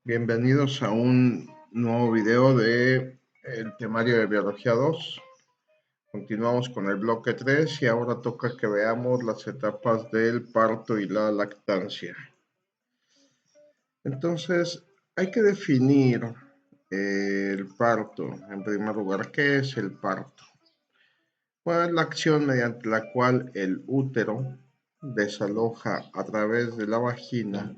Bienvenidos a un nuevo video de el temario de Biología 2. Continuamos con el bloque 3 y ahora toca que veamos las etapas del parto y la lactancia. Entonces, hay que definir el parto. En primer lugar, ¿qué es el parto? Bueno, es la acción mediante la cual el útero desaloja a través de la vagina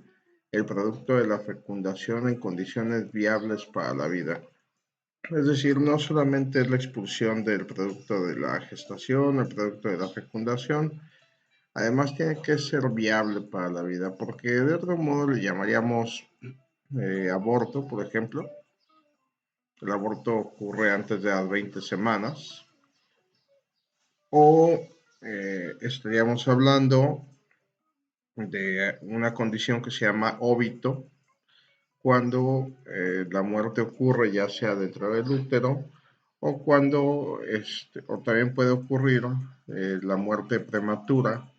el producto de la fecundación en condiciones viables para la vida. Es decir, no solamente es la expulsión del producto de la gestación, el producto de la fecundación, además tiene que ser viable para la vida, porque de otro modo le llamaríamos aborto, por ejemplo. El aborto ocurre antes de las 20 semanas. O estaríamos hablando de una condición que se llama óbito, cuando la muerte ocurre ya sea dentro del útero o cuando, o también puede ocurrir la muerte prematura,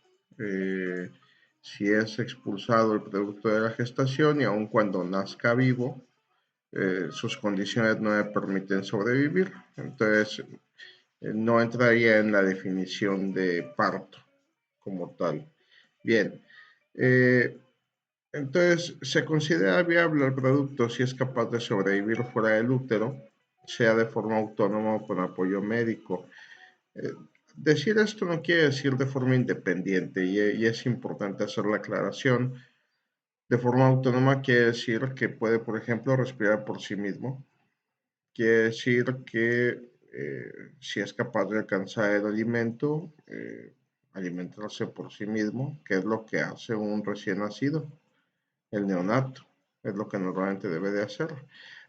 si es expulsado el producto de la gestación y aun cuando nazca vivo, sus condiciones no le permiten sobrevivir. Entonces, no entraría en la definición de parto como tal. Bien, entonces se considera viable el producto si es capaz de sobrevivir fuera del útero, sea de forma autónoma o con apoyo médico. Decir esto no quiere decir de forma independiente y es importante hacer la aclaración. De forma autónoma quiere decir que puede, por ejemplo, respirar por sí mismo. Quiere decir que si es capaz de alcanzar el alimento, alimentarse por sí mismo, que es lo que hace un recién nacido, el neonato, es lo que normalmente debe de hacer.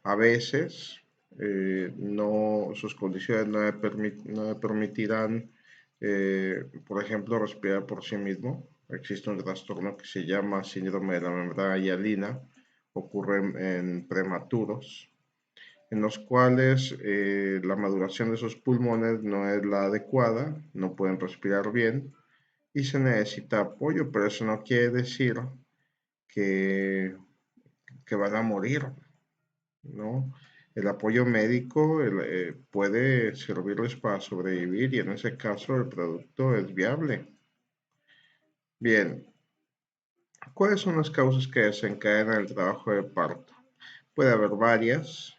A veces sus condiciones no le permitirán, por ejemplo, respirar por sí mismo. Existe un trastorno que se llama síndrome de la membrana hialina, ocurre en prematuros, en los cuales la maduración de sus pulmones no es la adecuada, no pueden respirar bien y se necesita apoyo, pero eso no quiere decir que, que van a morir, ¿no? El apoyo médico puede servirles para sobrevivir y en ese caso el producto es viable. Bien, ¿cuáles son las causas que desencadenan el trabajo de parto? Puede haber varias.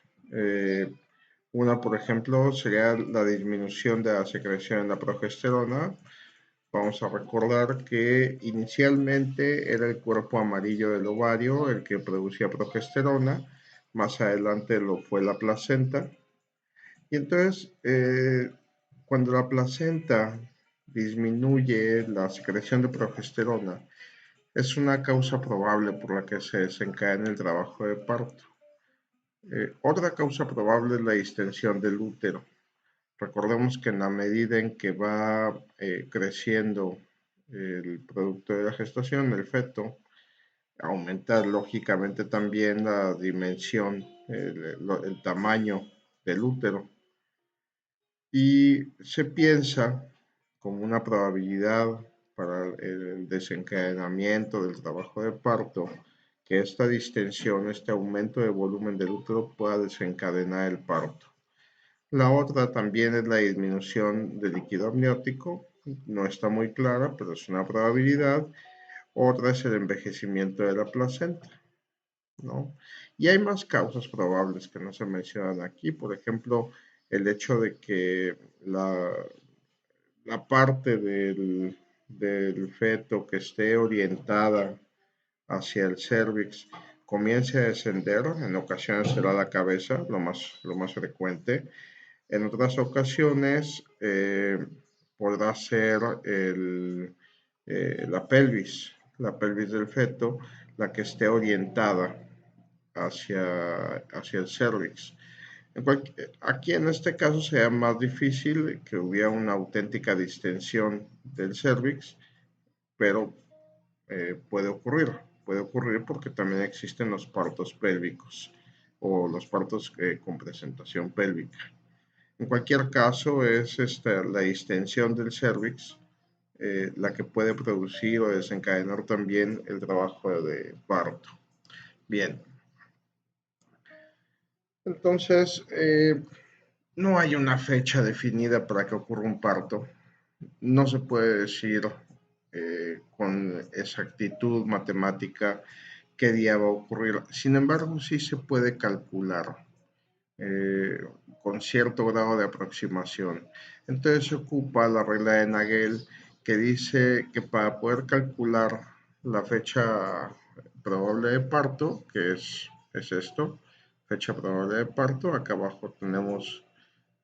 Una, por ejemplo, sería la disminución de la secreción de la progesterona. Vamos a recordar que inicialmente era el cuerpo amarillo del ovario el que producía progesterona, más adelante lo fue la placenta. Y entonces, cuando la placenta disminuye la secreción de progesterona, es una causa probable por la que se desencadena el trabajo de parto. Otra causa probable es la distensión del útero. Recordemos que en la medida en que va creciendo el producto de la gestación, el feto, aumenta lógicamente también la dimensión, el tamaño del útero. Y se piensa como una probabilidad para el desencadenamiento del trabajo de parto que esta distensión, este aumento de volumen del útero pueda desencadenar el parto. La otra también es la disminución del líquido amniótico, no está muy clara, pero es una probabilidad. Otra es el envejecimiento de la placenta, ¿no? Y hay más causas probables que no se mencionan aquí, por ejemplo, el hecho de que la parte del feto que esté orientada hacia el cérvix comience a descender, en ocasiones será la cabeza, lo más frecuente. En otras ocasiones podrá ser la pelvis del feto, la que esté orientada hacia el cérvix. Aquí en este caso sería más difícil que hubiera una auténtica distensión del cérvix, pero puede ocurrir porque también existen los partos pélvicos o los partos con presentación pélvica. En cualquier caso, es la distensión del cérvix la que puede producir o desencadenar también el trabajo de parto. Bien, Entonces, no hay una fecha definida para que ocurra un parto. No se puede decir con exactitud matemática qué día va a ocurrir. Sin embargo, sí se puede calcular eh, con cierto grado de aproximación. Entonces se ocupa la regla de Nagel que dice que para poder calcular la fecha probable de parto, que es esto, fecha probable de parto, acá abajo tenemos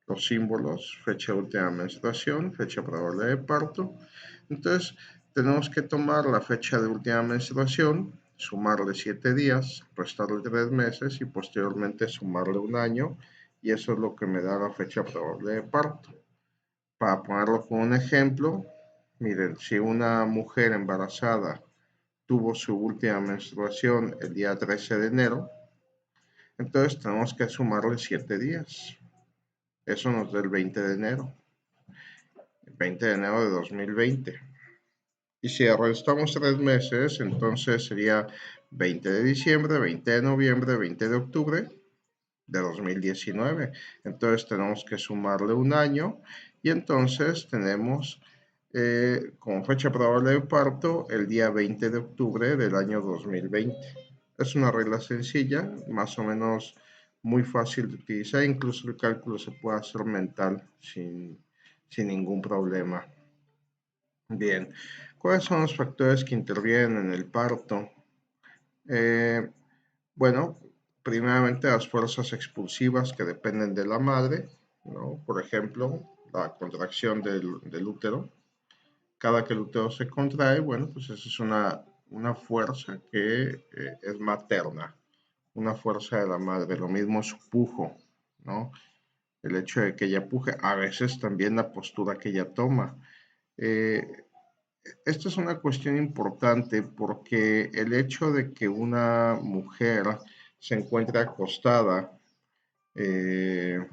los símbolos, fecha de última menstruación, fecha probable de parto. Entonces, tenemos que tomar la fecha de última menstruación, sumarle 7 días, restarle 3 meses y posteriormente sumarle un año, y eso es lo que me da la fecha probable de parto. Para ponerlo con un ejemplo, miren, si una mujer embarazada tuvo su última menstruación el día 13 de enero, entonces tenemos que sumarle 7 días. Eso nos da el 20 de enero. 20 de enero de 2020. Y si restamos 3 meses, entonces sería 20 de diciembre, 20 de noviembre, 20 de octubre de 2019. Entonces tenemos que sumarle un año y entonces tenemos como fecha probable de parto el día 20 de octubre del año 2020. Es una regla sencilla, más o menos muy fácil de utilizar, incluso el cálculo se puede hacer mental sin ningún problema. Bien, ¿cuáles son los factores que intervienen en el parto? Eh, bueno, primeramente las fuerzas expulsivas que dependen de la madre, ¿no? Por ejemplo, la contracción del útero. Cada que el útero se contrae, bueno, pues esa es una fuerza que es materna, una fuerza de la madre. Lo mismo su pujo, ¿no? El hecho de que ella puje, a veces también la postura que ella toma. Eh, Esta es una cuestión importante porque el hecho de que una mujer se encuentre acostada, eh,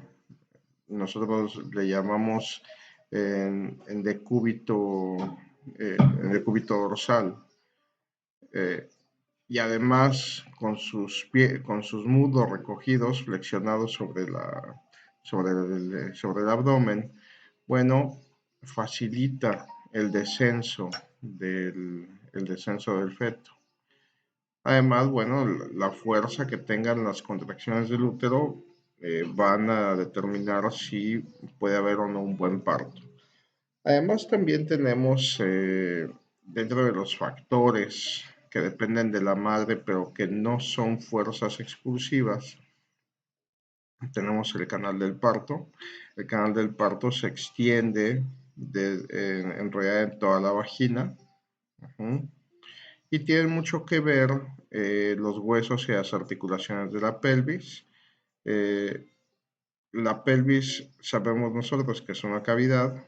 nosotros le llamamos en decúbito dorsal, eh, y además con sus muslos recogidos, flexionados sobre el abdomen, bueno, facilita el descenso del feto. Además, bueno, la fuerza que tengan las contracciones del útero van a determinar si puede haber o no un buen parto. Además, también tenemos dentro de los factores que dependen de la madre, pero que no son fuerzas expulsivas, tenemos el canal del parto. El canal del parto se extiende en realidad en toda la vagina. Uh-huh. Y tiene mucho que ver los huesos y las articulaciones de la pelvis. Eh, la pelvis sabemos nosotros que es una cavidad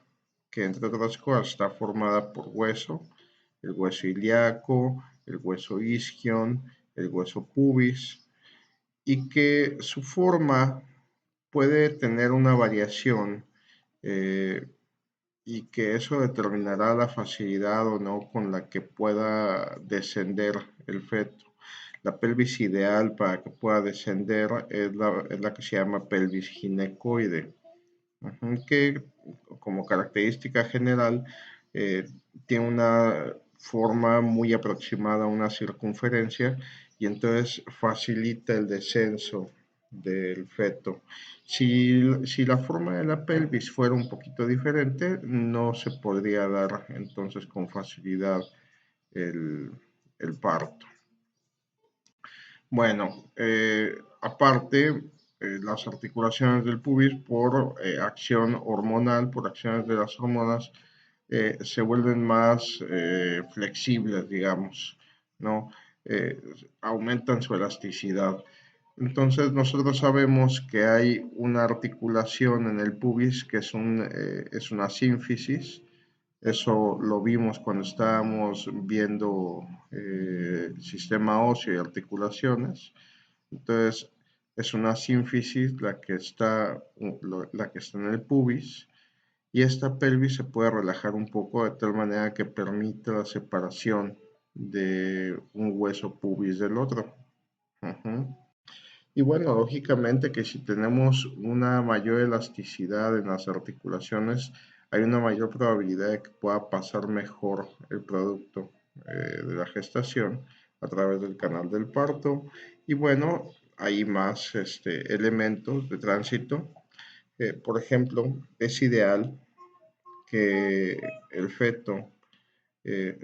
que entre otras cosas está formada por hueso, el hueso ilíaco, el hueso isquion, el hueso pubis, y que su forma puede tener una variación eh, y que eso determinará la facilidad o no con la que pueda descender el feto. La pelvis ideal para que pueda descender es la que se llama pelvis ginecoide, que como característica general eh, tiene una forma muy aproximada a una circunferencia y entonces facilita el descenso del feto. Si la forma de la pelvis fuera un poquito diferente, no se podría dar entonces con facilidad el, el parto. Bueno, aparte, las articulaciones del pubis por acción hormonal, por acciones de las hormonas, se vuelven más flexibles, digamos, ¿no? Eh, Aumentan su elasticidad. Entonces, nosotros sabemos que hay una articulación en el pubis que es una sínfisis. Eso lo vimos cuando estábamos viendo sistema óseo y articulaciones. Entonces, es una sínfisis la que está en el pubis y esta pelvis se puede relajar un poco de tal manera que permita la separación de un hueso pubis del otro. Ujú. Y bueno, lógicamente que si tenemos una mayor elasticidad en las articulaciones, hay una mayor probabilidad de que pueda pasar mejor el producto de la gestación a través del canal del parto. Y bueno, hay más elementos de tránsito. Por ejemplo, es ideal que el feto eh,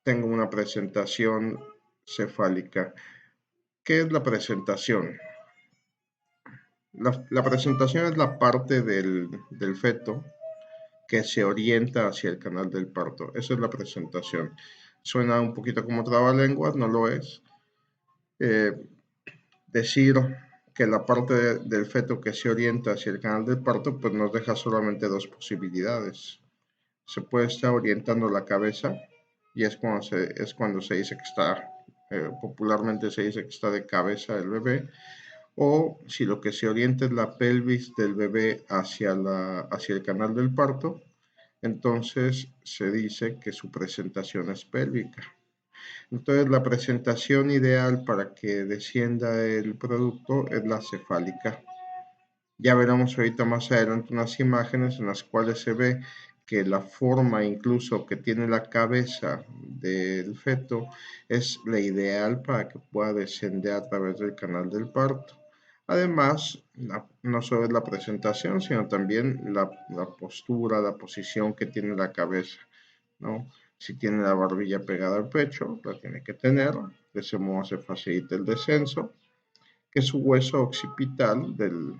tenga una presentación cefálica. ¿Qué es la presentación? La presentación es la parte del feto que se orienta hacia el canal del parto. Esa es la presentación. Suena un poquito como trabalenguas, no lo es. Eh, Decir que la parte del feto que se orienta hacia el canal del parto, pues nos deja solamente dos posibilidades. Se puede estar orientando la cabeza y es cuando se dice que está, popularmente se dice que está de cabeza el bebé, o si lo que se orienta es la pelvis del bebé hacia el canal del parto, entonces se dice que su presentación es pélvica. Entonces la presentación ideal para que descienda el producto es la cefálica. Ya veremos ahorita más adelante unas imágenes en las cuales se ve que la forma incluso que tiene la cabeza del feto es la ideal para que pueda descender a través del canal del parto. Además, no solo es la presentación, sino también la postura, la posición que tiene la cabeza, ¿no? Si tiene la barbilla pegada al pecho, la tiene que tener, de ese modo se facilita el descenso, que su hueso occipital del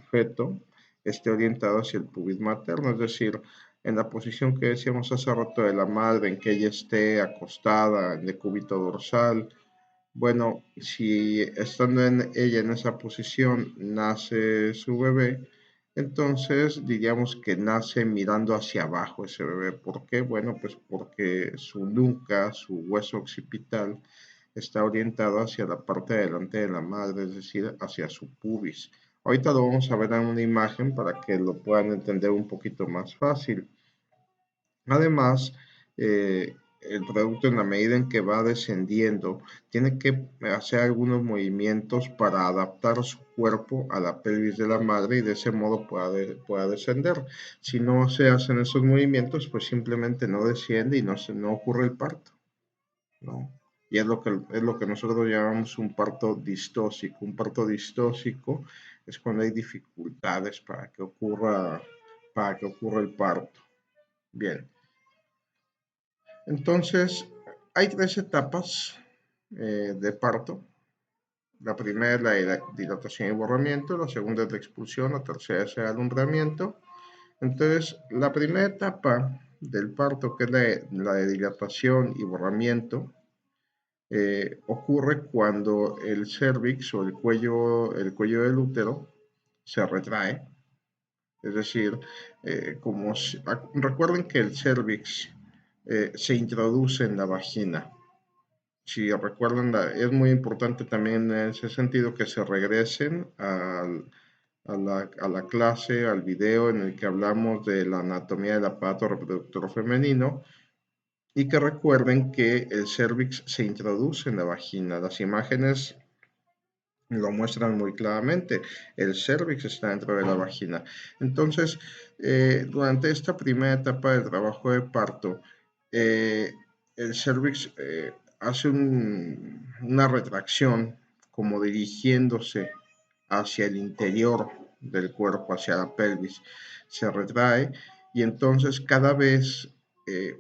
feto esté orientado hacia el pubis materno, es decir, en la posición que decíamos hace rato de la madre, en que ella esté acostada en decúbito dorsal. Bueno, si estando ella en esa posición nace su bebé, entonces diríamos que nace mirando hacia abajo ese bebé. ¿Por qué? Bueno, pues porque su nuca, su hueso occipital, está orientado hacia la parte de delante de la madre, es decir, hacia su pubis. Ahorita lo vamos a ver en una imagen para que lo puedan entender un poquito más fácil. Además, el producto en la medida en que va descendiendo, tiene que hacer algunos movimientos para adaptar su cuerpo a la pelvis de la madre y de ese modo pueda descender. Si no se hacen esos movimientos, pues simplemente no desciende y no ocurre el parto, ¿no? Y es lo que nosotros llamamos un parto distóxico. Un parto distóxico es cuando hay dificultades para que ocurra el parto. Bien. Entonces, hay tres etapas de parto. La primera es la dilatación y borramiento, la segunda es la expulsión, la tercera es el alumbramiento. Entonces, la primera etapa del parto, que es la de dilatación y borramiento, ocurre cuando el cérvix o el cuello del útero se retrae. Es decir, recuerden que el cérvix se introduce en la vagina. Si recuerdan, es muy importante también en ese sentido que se regresen a la clase, al video en el que hablamos de la anatomía del aparato reproductor femenino y que recuerden que el cérvix se introduce en la vagina. Las imágenes lo muestran muy claramente. El cérvix está dentro de la vagina. Entonces, durante esta primera etapa del trabajo de parto, el cérvix hace una retracción como dirigiéndose hacia el interior del cuerpo, hacia la pelvis. Se retrae y entonces cada vez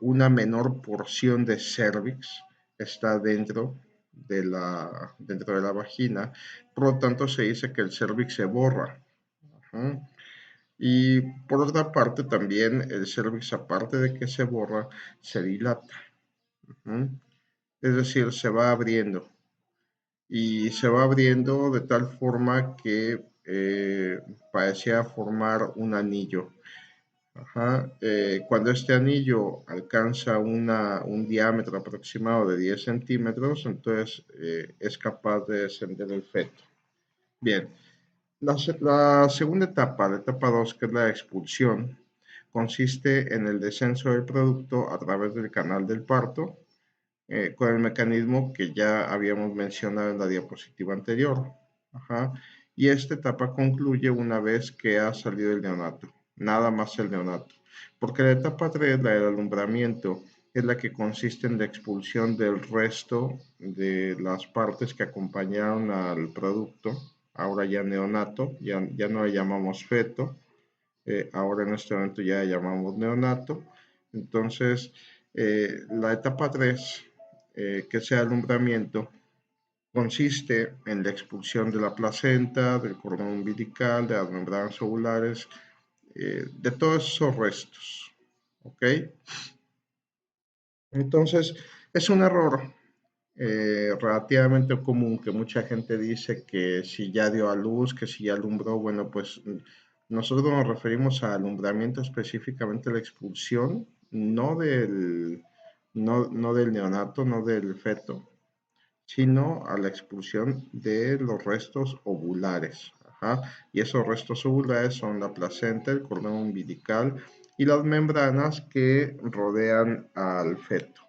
una menor porción de cérvix está dentro de la vagina. Por lo tanto, se dice que el cérvix se borra. ¿Uh? Y por otra parte, también el cérvix, aparte de que se borra, se dilata. ¿Uh? Es decir, se va abriendo. Y se va abriendo de tal forma que parecía formar un anillo. Ajá. Cuando este anillo alcanza un diámetro aproximado de 10 centímetros, entonces es capaz de descender el feto. Bien, la segunda etapa, la etapa 2, que es la expulsión, consiste en el descenso del producto a través del canal del parto, con el mecanismo que ya habíamos mencionado en la diapositiva anterior. Ajá. Y esta etapa concluye una vez que ha salido el neonato, nada más el neonato. Porque la etapa 3, la del alumbramiento, es la que consiste en la expulsión del resto de las partes que acompañaron al producto, ahora ya neonato, ya no le llamamos feto, ahora en este momento ya le llamamos neonato. Entonces, la etapa 3, que es el alumbramiento, consiste en la expulsión de la placenta, del cordón umbilical, de las membranas ovulares, de todos esos restos. ¿Ok? Entonces, es un error relativamente común que mucha gente dice que si ya dio a luz, que si ya alumbró, bueno, pues nosotros nos referimos a alumbramiento específicamente a la expulsión, no del neonato, no del feto, sino a la expulsión de los restos ovulares. Ajá. Y esos restos ovulares son la placenta, el cordón umbilical y las membranas que rodean al feto.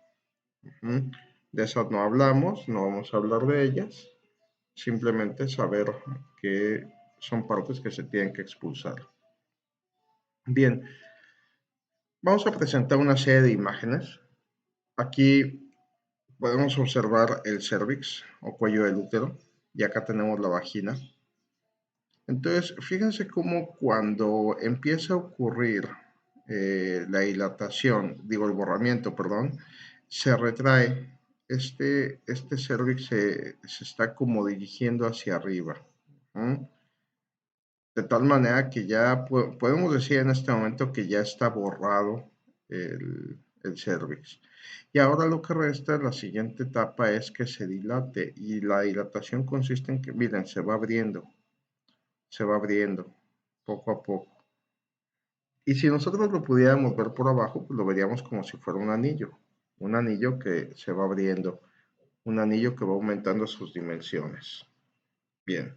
Ujú. De esas no hablamos, no vamos a hablar de ellas, simplemente saber que son partes que se tienen que expulsar. Bien, vamos a presentar una serie de imágenes. Aquí podemos observar el cervix o cuello del útero y acá tenemos la vagina. Entonces, fíjense cómo cuando empieza a ocurrir la dilatación, digo el borramiento, perdón, se retrae. Este cervix se está como dirigiendo hacia arriba. ¿Mm? De tal manera que ya podemos decir en este momento que ya está borrado el cervix. Y ahora lo que resta, la siguiente etapa es que se dilate y la dilatación consiste en que, miren, se va abriendo poco a poco. Y si nosotros lo pudiéramos ver por abajo, pues lo veríamos como si fuera un anillo que se va abriendo, un anillo que va aumentando sus dimensiones. Bien,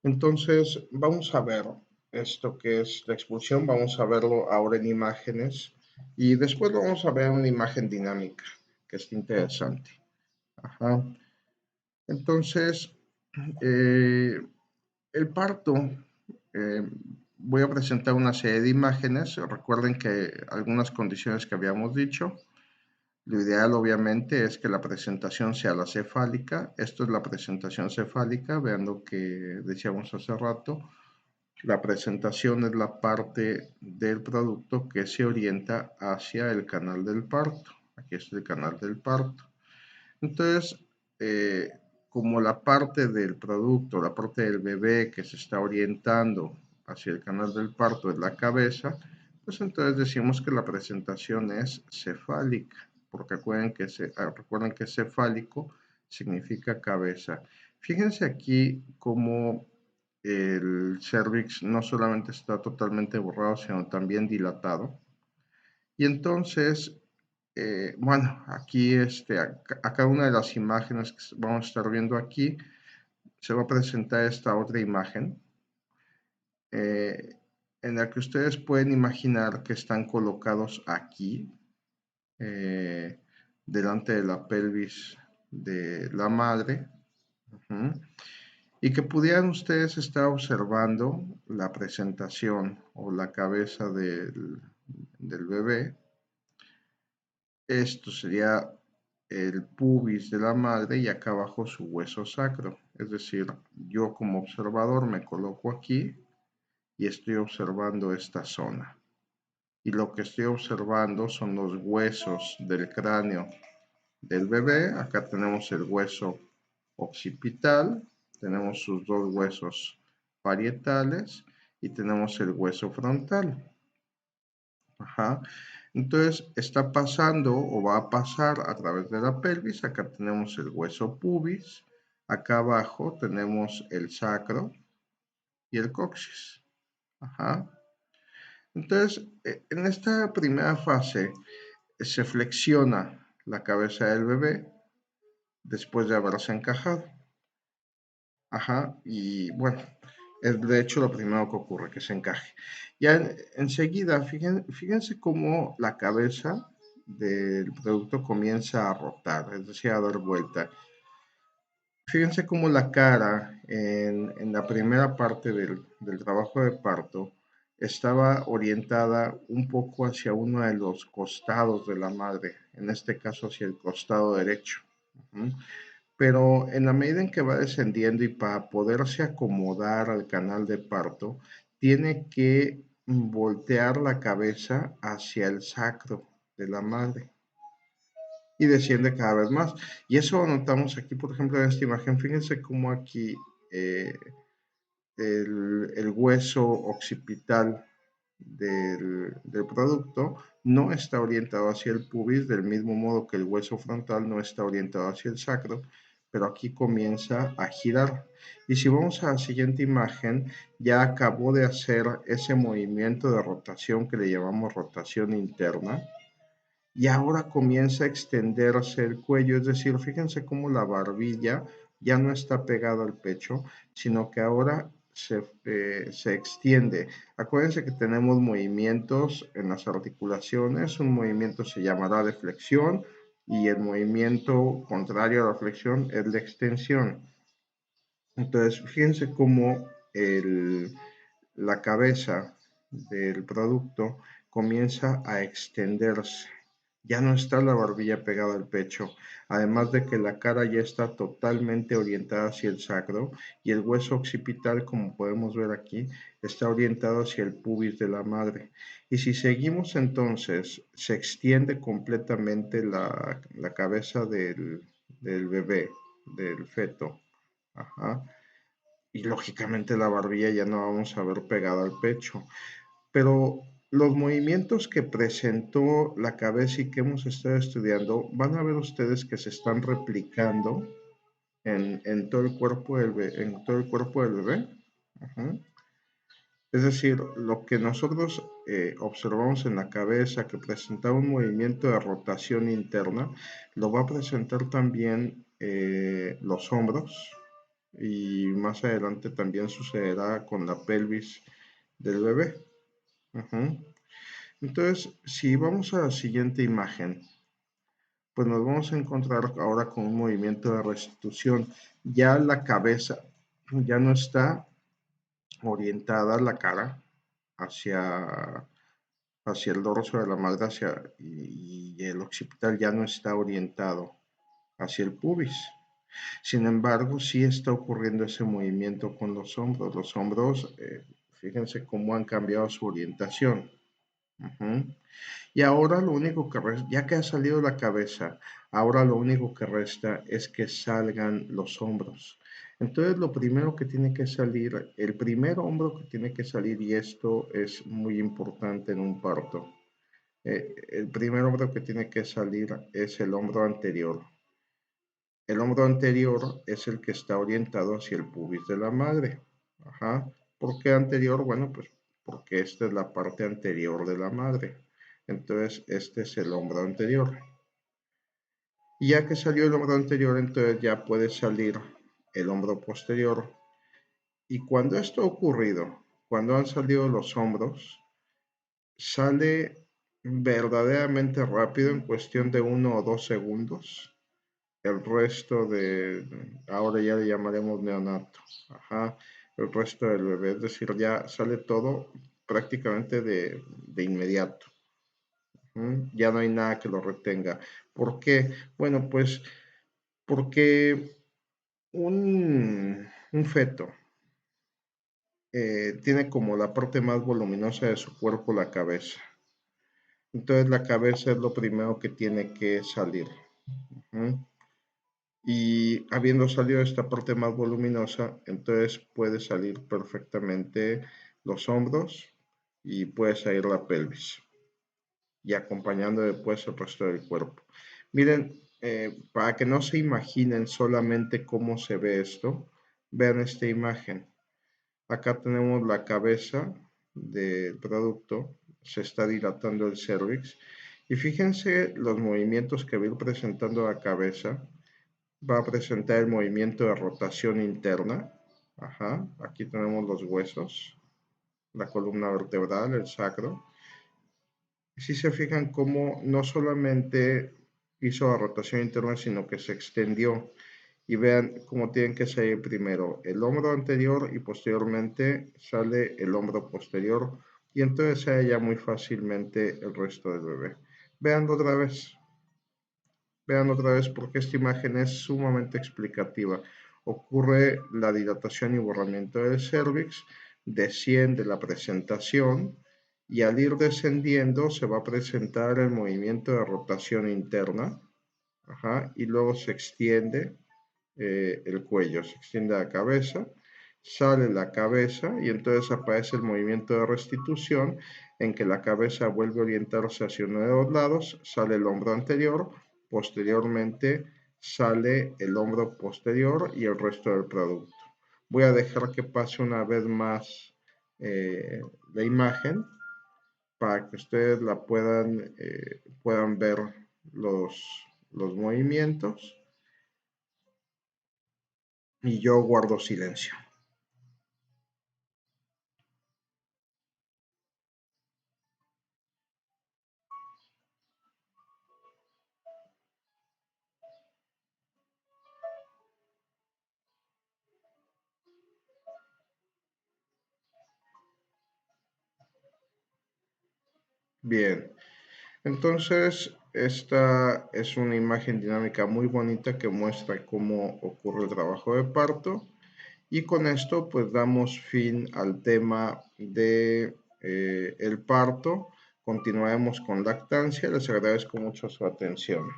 entonces vamos a ver esto que es la expulsión, vamos a verlo ahora en imágenes y después lo vamos a ver en una imagen dinámica, que es interesante. Ajá. Entonces, eh, el parto, eh, voy a presentar una serie de imágenes. Recuerden que algunas condiciones que habíamos dicho. Lo ideal obviamente es que la presentación sea la cefálica. Esto es la presentación cefálica. Vean lo que decíamos hace rato. La presentación es la parte del producto que se orienta hacia el canal del parto. Aquí es el canal del parto. Entonces, eh, como la parte del producto, la parte del bebé que se está orientando hacia el canal del parto es la cabeza, pues entonces decimos que la presentación es cefálica, porque recuerden que cefálico significa cabeza. Fíjense aquí cómo el cervix no solamente está totalmente borrado, sino también dilatado. Y entonces bueno, aquí a cada una de las imágenes que vamos a estar viendo aquí, se va a presentar esta otra imagen, eh, en la que ustedes pueden imaginar que están colocados aquí, eh, delante de la pelvis de la madre, y que pudieran ustedes estar observando la presentación o la cabeza del bebé. Esto sería el pubis de la madre y acá abajo su hueso sacro. Es decir, yo como observador me coloco aquí y estoy observando esta zona. Y lo que estoy observando son los huesos del cráneo del bebé. Acá tenemos el hueso occipital, tenemos sus dos huesos parietales y tenemos el hueso frontal. Ajá. Entonces está pasando o va a pasar a través de la pelvis. Acá tenemos el hueso pubis. Acá abajo tenemos el sacro y el coxis. Ajá. Entonces, en esta primera fase se flexiona la cabeza del bebé después de haberse encajado. Ajá. Y bueno, es de hecho lo primero que ocurre, que se encaje. Ya enseguida, fíjense cómo la cabeza del producto comienza a rotar, es decir, a dar vuelta. Fíjense cómo la cara en la primera parte del trabajo de parto estaba orientada un poco hacia uno de los costados de la madre, en este caso hacia el costado derecho. Ujú. Pero en la medida en que va descendiendo y para poderse acomodar al canal de parto, tiene que voltear la cabeza hacia el sacro de la madre y desciende cada vez más. Y eso lo notamos aquí, por ejemplo, en esta imagen. Fíjense cómo aquí eh, el hueso occipital del producto no está orientado hacia el pubis, del mismo modo que el hueso frontal no está orientado hacia el sacro, pero aquí comienza a girar. Y si vamos a la siguiente imagen, ya acabó de hacer ese movimiento de rotación que le llamamos rotación interna, y ahora comienza a extenderse el cuello, es decir, fíjense cómo la barbilla ya no está pegada al pecho, sino que ahora se extiende. Acuérdense que tenemos movimientos en las articulaciones, un movimiento se llamará de flexión y el movimiento contrario a la flexión es de extensión. Entonces, fíjense cómo la cabeza del producto comienza a extenderse. Ya no está la barbilla pegada al pecho, además de que la cara ya está totalmente orientada hacia el sacro y el hueso occipital, como podemos ver aquí, está orientado hacia el pubis de la madre. Y si seguimos entonces, se extiende completamente la cabeza del bebé, del feto. Ajá. Y lógicamente la barbilla ya no vamos a ver pegada al pecho. Pero los movimientos que presentó la cabeza y que hemos estado estudiando, van a ver ustedes que se están replicando en todo el cuerpo en todo el cuerpo del bebé. Ajá. Es decir, lo que nosotros observamos en la cabeza que presentaba un movimiento de rotación interna, lo va a presentar también los hombros, y más adelante también sucederá con la pelvis del bebé. Ujú. Entonces, si vamos a la siguiente imagen, pues nos vamos a encontrar ahora con un movimiento de restitución. Ya la cabeza ya no está orientada la cara hacia, hacia el dorso de la madre y el occipital ya no está orientado hacia el pubis. Sin embargo, sí está ocurriendo ese movimiento con los hombros. Los hombros, fíjense cómo han cambiado su orientación. Ujú. Y ahora lo único que resta, ya que ha salido la cabeza, ahora lo único que resta es que salgan los hombros. Entonces lo primero que tiene que salir, el primer hombro que tiene que salir, y esto es muy importante en un parto, el primer hombro que tiene que salir es el hombro anterior. El hombro anterior es el que está orientado hacia el pubis de la madre. Ajá. ¿Por qué anterior? Bueno, pues porque esta es la parte anterior de la madre. Entonces, este es el hombro anterior. Y ya que salió el hombro anterior, entonces ya puede salir el hombro posterior. Y cuando esto ha ocurrido, cuando han salido los hombros, sale verdaderamente rápido en cuestión de 1 o 2 segundos el resto ahora ya le llamaremos neonato, ajá, el resto del bebé, es decir, ya sale todo prácticamente de inmediato. Ya no hay nada que lo retenga. ¿Por qué? Bueno, pues porque un feto tiene como la parte más voluminosa de su cuerpo la cabeza. Entonces la cabeza es lo primero que tiene que salir. ¿Mm? Y habiendo salido esta parte más voluminosa, entonces puede salir perfectamente los hombros y puede salir la pelvis y acompañando después el resto del cuerpo. Miren, para que no se imaginen solamente cómo se ve esto, vean esta imagen. Acá tenemos la cabeza del producto, se está dilatando el cervix y fíjense los movimientos que va a ir presentando la cabeza. Va a presentar el movimiento de rotación interna. Ajá, aquí tenemos los huesos, la columna vertebral, el sacro. Si se fijan cómo no solamente hizo la rotación interna, sino que se extendió. y vean cómo tienen que salir primero el hombro anterior y posteriormente sale el hombro posterior y entonces sale ya muy fácilmente el resto del bebé. Vean otra vez porque esta imagen es sumamente explicativa. Ocurre la dilatación y borramiento del cérvix, desciende la presentación y al ir descendiendo se va a presentar el movimiento de rotación interna, ajá, y luego se extiende el cuello, se extiende la cabeza, sale la cabeza y entonces aparece el movimiento de restitución en que la cabeza vuelve a orientarse hacia uno de los lados, sale el hombro anterior, posteriormente sale el hombro posterior y el resto del producto. Voy a dejar que pase una vez más la imagen para que ustedes la puedan ver los movimientos y yo guardo silencio. Bien, entonces esta es una imagen dinámica muy bonita que muestra cómo ocurre el trabajo de parto y con esto pues damos fin al tema de el parto. Continuaremos con lactancia. Les agradezco mucho su atención.